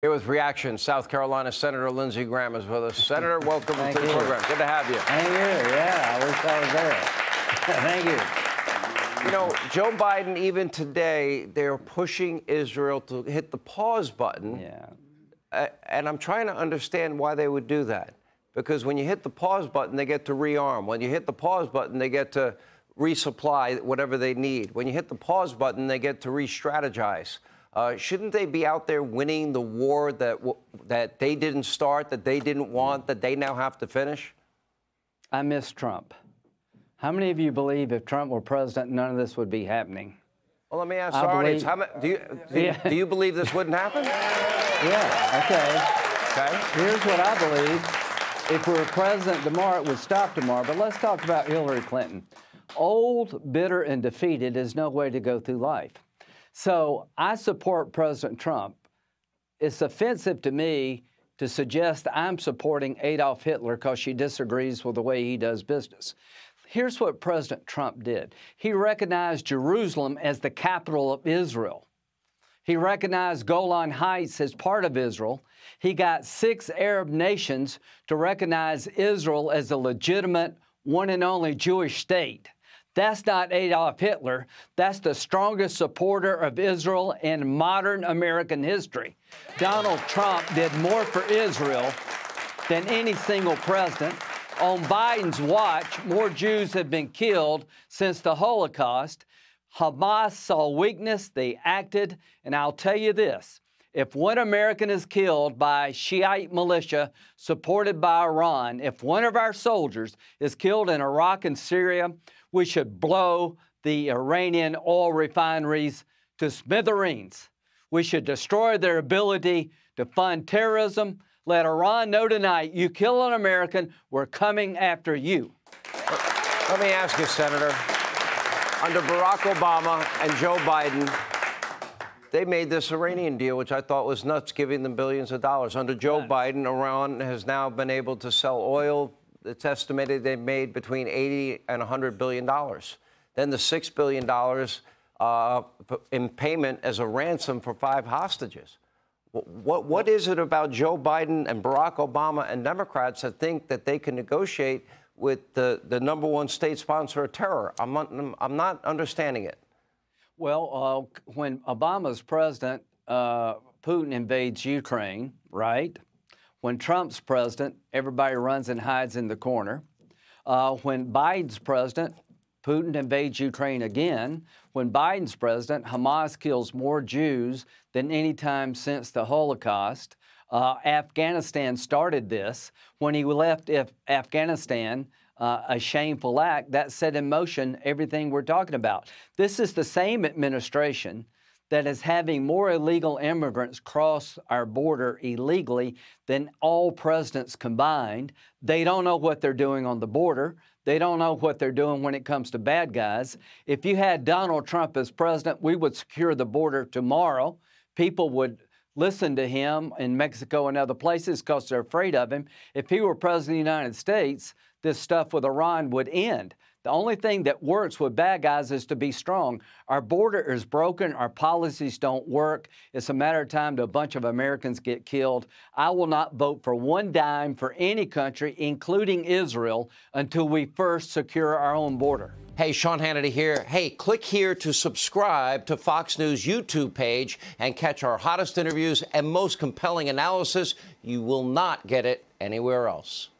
Here with reaction, South Carolina Senator Lindsey Graham is with us. Senator, welcome to the program. Good to have you. Thank you. Yeah, I wish I was there. Thank you. You know, Joe Biden, even today, they're pushing Israel to hit the pause button. Yeah. And I'm trying to understand why they would do that. Because when you hit the pause button, they get to rearm. When you hit the pause button, they get to resupply whatever they need. When you hit the pause button, they get to re-strategize. Shouldn't they be out there winning the war that they didn't start, that they didn't want, that they now have to finish? I miss Trump. How many of you believe if Trump were president, none of this would be happening? Well, let me ask our audience, do you believe this wouldn't happen? Yeah, okay. Here's what I believe. If we were president tomorrow, it would stop tomorrow. But let's talk about Hillary Clinton. Old, bitter, and defeated is no way to go through life. So I support President Trump. It's offensive to me to suggest I'm supporting Adolf Hitler because she disagrees with the way he does business. Here's what President Trump did. He recognized Jerusalem as the capital of Israel. He recognized Golan Heights as part of Israel. He got 6 Arab nations to recognize Israel as a legitimate, one and only Jewish state. That's not Adolf Hitler. That's the strongest supporter of Israel in modern American history. Donald Trump did more for Israel than any single president. On Biden's watch, more Jews have been killed since the Holocaust. Hamas saw weakness, they acted, and I'll tell you this. If one American is killed by Shiite militia supported by Iran, if one of our soldiers is killed in Iraq and Syria, we should blow the Iranian oil refineries to smithereens. We should destroy their ability to fund terrorism. Let Iran know tonight, you kill an American, we're coming after you. Let me ask you, Senator, under Barack Obama and Joe Biden, they made this Iranian deal, which I thought was nuts, giving them billions of dollars. Under Joe Biden, Iran has now been able to sell oil. It's estimated they made between $80 and $100 billion. Then the $6 billion in payment as a ransom for 5 hostages. What is it about Joe Biden and Barack Obama and Democrats that think that they can negotiate with the #1 state sponsor of terror? I'm not understanding it. Well, when Obama's president, Putin invades Ukraine, right? When Trump's president, everybody runs and hides in the corner. When Biden's president, Putin invades Ukraine again. When Biden's president, Hamas kills more Jews than any time since the Holocaust. Afghanistan started this. When he left Afghanistan, a shameful act, that set in motion everything we're talking about. This is the same administration that is having more illegal immigrants cross our border illegally than all presidents combined. They don't know what they're doing on the border. They don't know what they're doing when it comes to bad guys. If you had Donald Trump as president, we would secure the border tomorrow. People would listen to him in Mexico and other places because they're afraid of him. If he were president of the United States, this stuff with Iran would end. The only thing that works with bad guys is to be strong. Our border is broken. Our policies don't work. It's a matter of time till a bunch of Americans get killed. I will not vote for one dime for any country, including Israel, until we first secure our own border. Hey, Sean Hannity here. Hey, click here to subscribe to Fox News YouTube page and catch our hottest interviews and most compelling analysis. You will not get it anywhere else.